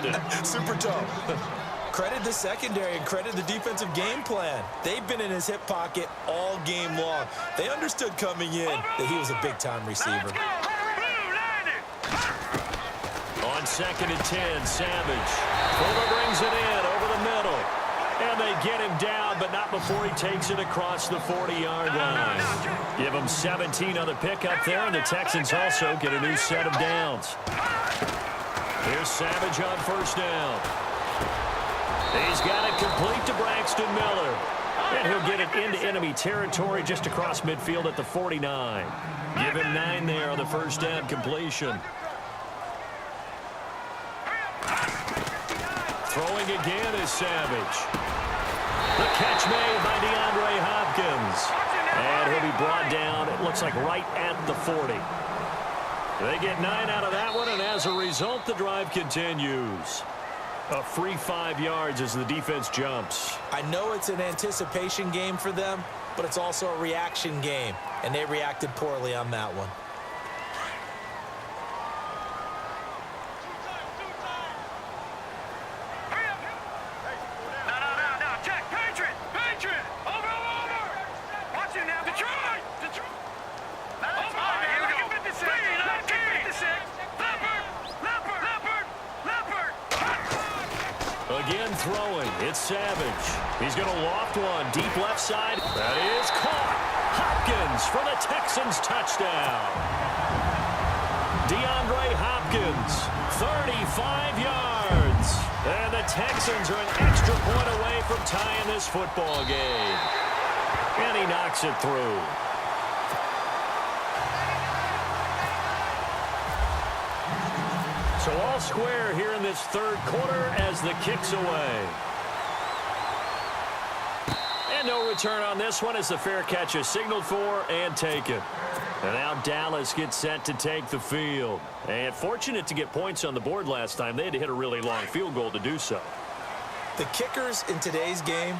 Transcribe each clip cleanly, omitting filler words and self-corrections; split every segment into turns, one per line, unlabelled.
it.
Super tough. Credit the secondary and credit the defensive game plan. They've been in his hip pocket all game long. They understood coming in that he was a big-time receiver.
On 2nd and 10, Savage. Fuller brings it in over the middle. And they get him down, but not before he takes it across the 40-yard line. Give him 17 on the pickup there, and the Texans also get a new set of downs. Here's Savage on 1st down. He's got it complete to Braxton Miller. And he'll get it into enemy territory just across midfield at the 49. Give him 9 there on the 1st down completion. Throwing again is Savage. The catch made by DeAndre Hopkins. And he'll be brought down, it looks like right at the 40. They get 9 out of that one, and as a result, the drive continues. A free 5 yards as the defense jumps.
I know it's an anticipation game for them, but it's also a reaction game, and they reacted poorly on that one.
Again throwing, it's Savage. He's going to loft one, deep left side. That is caught. Hopkins for the Texans touchdown. DeAndre Hopkins, 35 yards. And the Texans are an extra point away from tying this football game. And he knocks it through. So all square here in this 3rd quarter as the kick's away. And no return on this one as the fair catch is signaled for and taken. And now Dallas gets set to take the field. And fortunate to get points on the board last time. They had to hit a really long field goal to do so.
The kickers in today's game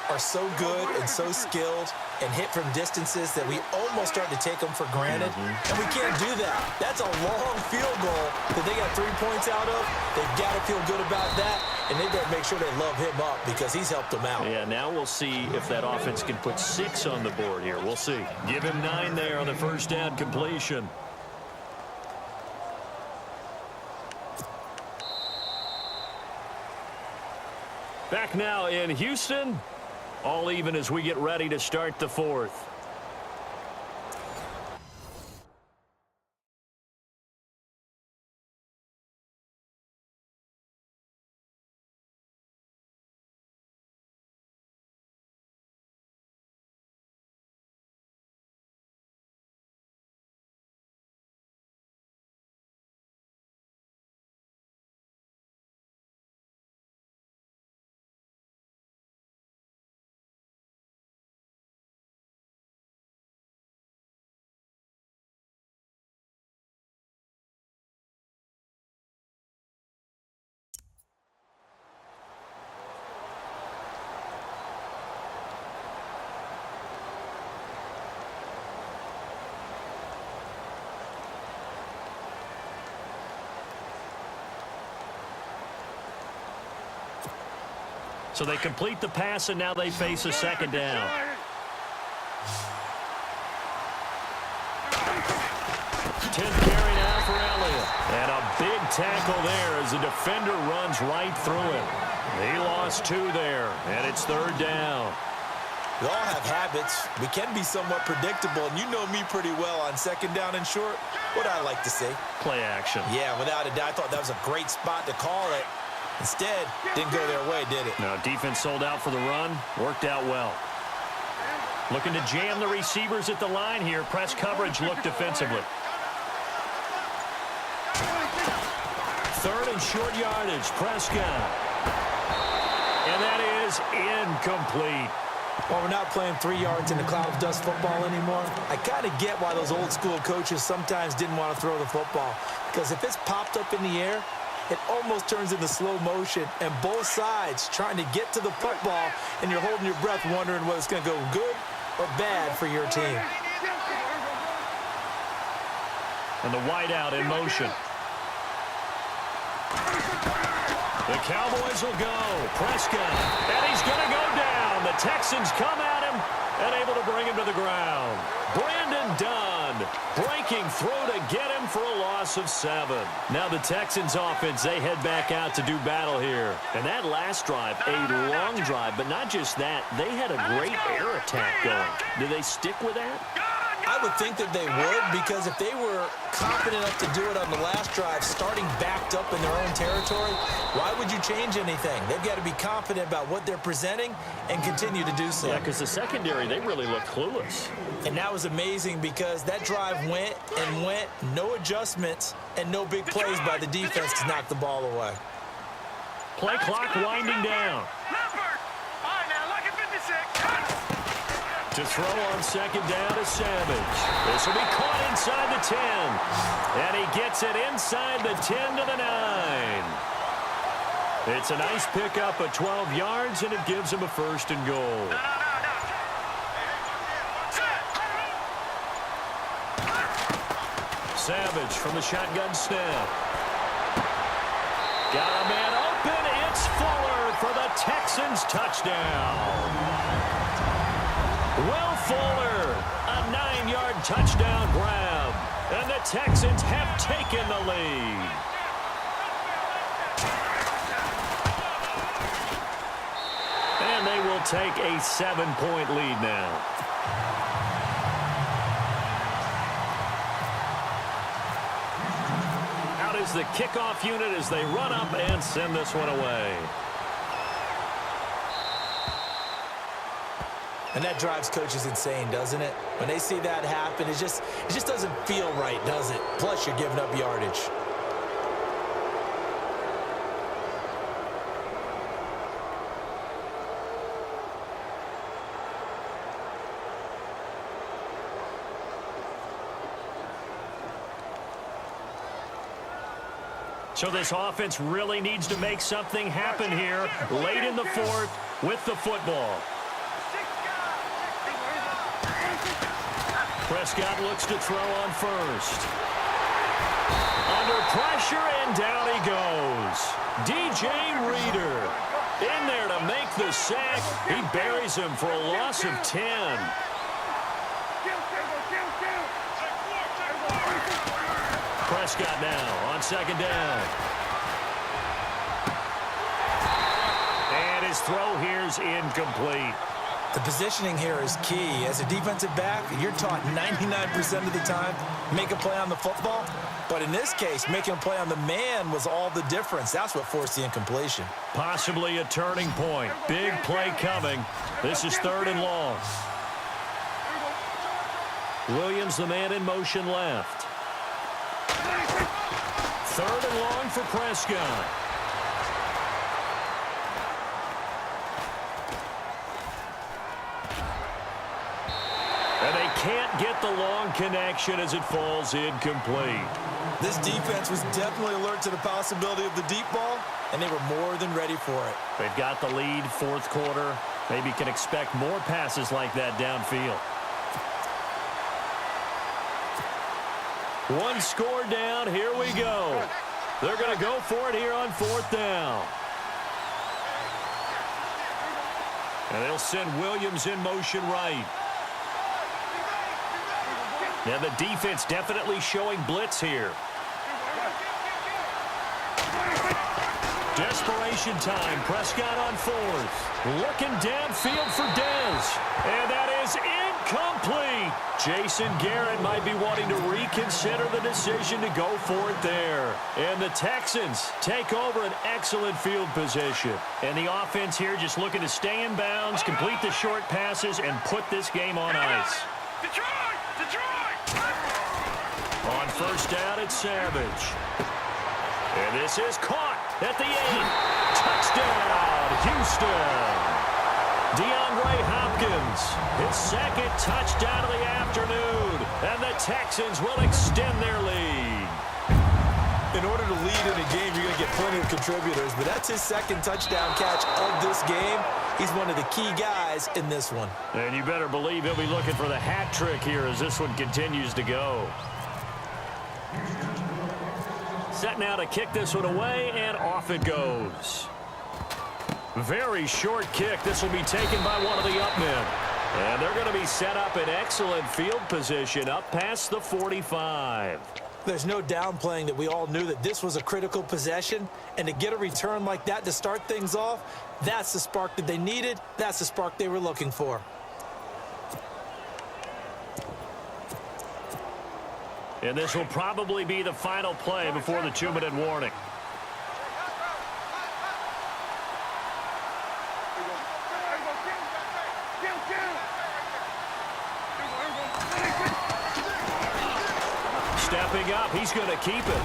are so good and so skilled and hit from distances that we almost start to take them for granted. And we can't do that. That's a long field goal that they got 3 points out of. They've got to feel good about that, and they better make sure they love him up because he's helped them out.
Yeah, now we'll see if that offense can put 6 on the board here. We'll see. Give him 9 there on the 1st down completion. Back now in Houston. All even as we get ready to start the 4th. So they complete the pass, and now they face a 2nd down. Tenth carry now for Elliott. And a big tackle there as the defender runs right through him. He lost 2 there, and it's 3rd down.
We all have habits. We can be somewhat predictable, and you know me pretty well on 2nd down and short. What I like to say?
Play action.
Yeah, without a doubt. I thought that was a great spot to call it. Instead, didn't go their way, did it?
No, defense sold out for the run. Worked out well. Looking to jam the receivers at the line here. Press coverage look defensively. 3rd and short yardage. Prescott. And that is incomplete.
Well, we're not playing 3 yards in the cloud of dust football anymore. I kind of get why those old school coaches sometimes didn't want to throw the football. Because if it's popped up in the air, it almost turns into slow motion, and both sides trying to get to the football, and you're holding your breath wondering whether it's going to go good or bad for your team.
And the wideout in motion. The Cowboys will go. Prescott, and he's going to go down. The Texans come at him and able to bring him to the ground. Brandon Dunn breaking through to get him for a loss of 7. Now the Texans offense, they head back out to do battle here. And that last drive, a long drive, but not just that, they had a great air attack going. Do they stick with that?
I would think that they would, because if they were confident enough to do it on the last drive, starting backed up in their own territory, why would you change anything? They've got to be confident about what they're presenting and continue to do so.
Yeah, because the secondary, they really looked clueless.
And that was amazing because that drive went and went, no adjustments, and no big plays by the defense to knock the ball away.
Play clock winding down. To throw on second down is Savage. This will be caught inside the 10. And he gets it inside the 10 to the 9. It's a nice pickup of 12 yards, and it gives him a 1st and goal. Savage from the shotgun snap. Got a man open. It's Fuller for the Texans touchdown. Will Fuller, a 9-yard touchdown grab, and the Texans have taken the lead. And they will take a 7-point lead now. Out is the kickoff unit as they run up and send this one away.
And that drives coaches insane, doesn't it? When they see that happen, it just doesn't feel right, does it? Plus, you're giving up yardage.
So this offense really needs to make something happen here late in the 4th with the football. Prescott looks to throw on first. Under pressure, and down he goes. DJ Reader in there to make the sack. He buries him for a loss of 10. Prescott now on second down. And his throw here's incomplete.
The positioning here is key. As a defensive back, you're taught 99% of the time, make a play on the football. But in this case, making a play on the man was all the difference. That's what forced the incompletion.
Possibly a turning point. Big play coming. This is 3rd and long. Williams, the man in motion left. 3rd and long for Prescott. And they can't get the long connection as it falls incomplete.
This defense was definitely alert to the possibility of the deep ball, and they were more than ready for it.
They've got the lead, 4th quarter. Maybe can expect more passes like that downfield. One score down. Here we go. They're going to go for it here on 4th down. And they'll send Williams in motion right. Now the defense definitely showing blitz here. Desperation time. Prescott on 4th. Looking downfield for Dez. And that is incomplete. Jason Garrett might be wanting to reconsider the decision to go for it there. And the Texans take over an excellent field position. And the offense here just looking to stay in bounds, complete the short passes, and put this game on ice. On 1st down, it's Savage. And this is caught at the 8. Touchdown, Houston. DeAndre Hopkins, his 2nd touchdown of the afternoon. And the Texans will extend their lead.
In order to lead in a game, you're going to get plenty of contributors, but that's his 2nd touchdown catch of this game. He's one of the key guys in this one.
And you better believe he'll be looking for the hat trick here as this one continues to go. set now to kick this one away, and off it goes. Very short kick. This will be taken by one of the up men. And they're going to be set up in excellent field position up past the 45.
There's no downplaying that we all knew that this was a critical possession, and to get a return like that to start things off, that's the spark that they needed. That's the spark they were looking for.
And this will probably be the final play before the 2-minute warning. Stepping up, he's going to keep it.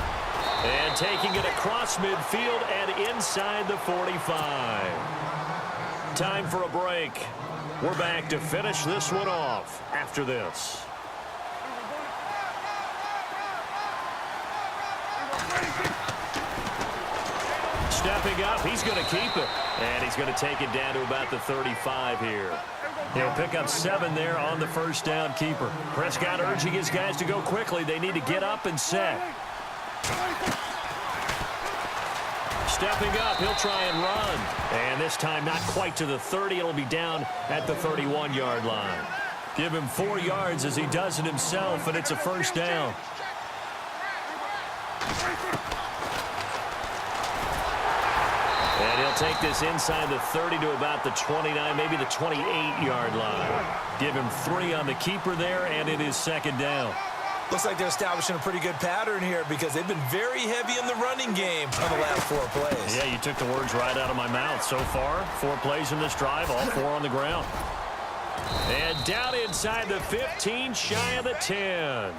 And taking it across midfield and inside the 45. Time for a break. We're back to finish this one off after this. Stepping up, he's going to keep it. And he's going to take it down to about the 35 here. He'll pick up 7 there on the first down keeper. Prescott urging his guys to go quickly. They need to get up and set. Stepping up, he'll try and run. And this time not quite to the 30. It'll be down at the 31-yard line. Give him 4 yards as he does it himself, and it's a first down. And he'll take this inside the 30 to about the 29, maybe the 28-yard line. Give him 3 on the keeper there, and it is second down.
Looks like they're establishing a pretty good pattern here because they've been very heavy in the running game on the last 4 plays.
Yeah, you took the words right out of my mouth. So far, 4 plays in this drive, all 4 on the ground. And down inside the 15, shy of the 10.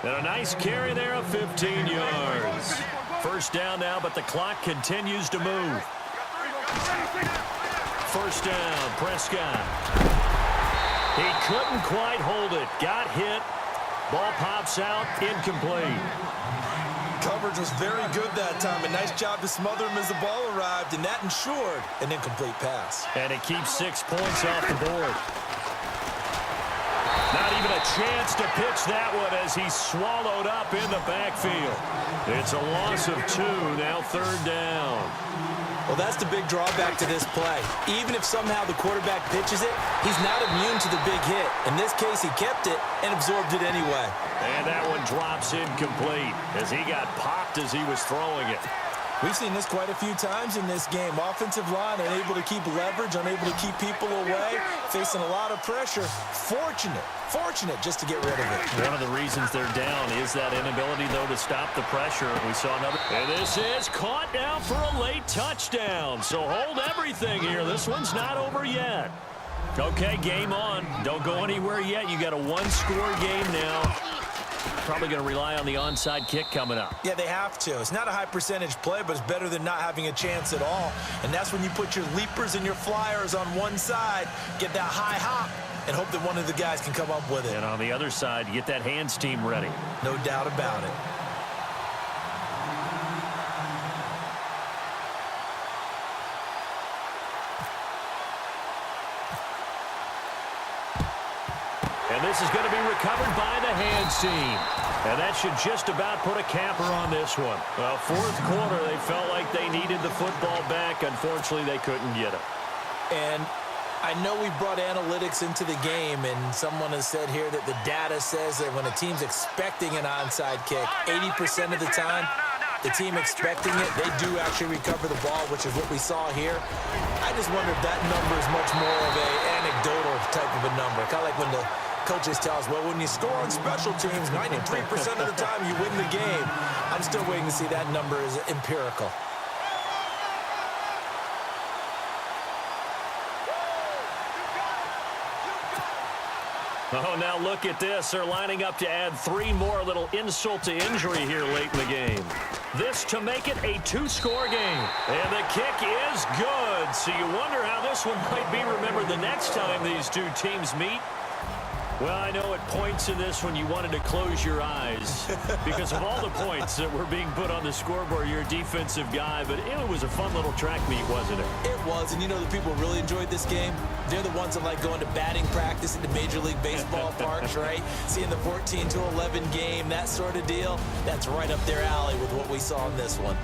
And a nice carry there of 15 yards. First down now, but the clock continues to move. First down, Prescott. He couldn't quite hold it. Got hit. Ball pops out, incomplete.
Coverage was very good that time. A nice job to smother him as the ball arrived, and that ensured an incomplete pass.
And it keeps 6 points off the board. Not even a chance to pitch that one as he's swallowed up in the backfield. It's a loss of 2, now third down.
Well, that's the big drawback to this play. Even if somehow the quarterback pitches it, he's not immune to the big hit. In this case, he kept it and absorbed it anyway.
And that one drops incomplete as he got popped as he was throwing it.
We've seen this quite a few times in this game. Offensive line unable to keep leverage, unable to keep people away, facing a lot of pressure. Fortunate just to get rid of it.
One of the reasons they're down is that inability, though, to stop the pressure. We saw another. And this is caught now for a late touchdown. So hold everything here. This one's not over yet. Okay, game on. Don't go anywhere yet. You got a 1-score game now. Probably going to rely on the onside kick coming up.
Yeah, they have to. It's not a high percentage play, but it's better than not having a chance at all. And that's when you put your leapers and your flyers on one side, get that high hop, and hope that one of the guys can come up with it.
And on the other side, you get that hands team ready.
No doubt about it.
And this is going to be recovered by the hands team. And that should just about put a capper on this one. Well, fourth quarter, they felt like they needed the football back. Unfortunately, they couldn't get it.
And I know we brought analytics into the game, and someone has said here that the data says that when a team's expecting an onside kick, 80% of the time, the team expecting it, they do actually recover the ball, which is what we saw here. I just wonder if that number is much more of an anecdotal type of a number. Kind of like when the coaches tell us, well, when you score on special teams, 93% of the time you win the game. I'm still waiting to see that number is empirical.
Oh, now look at this. They're lining up to add 3 more, a little insult to injury here late in the game. This to make it a 2-score game. And the kick is good. So you wonder how this one might be remembered the next time these two teams meet. Well, I know at points in this one you wanted to close your eyes because of all the points that were being put on the scoreboard. You're a defensive guy, but it was a fun little track meet, wasn't it?
It was, and you know the people who really enjoyed this game? They're the ones that like going to batting practice at the Major League Baseball parks, right? Seeing the 14-11 game, that sort of deal. That's right up their alley with what we saw in this one.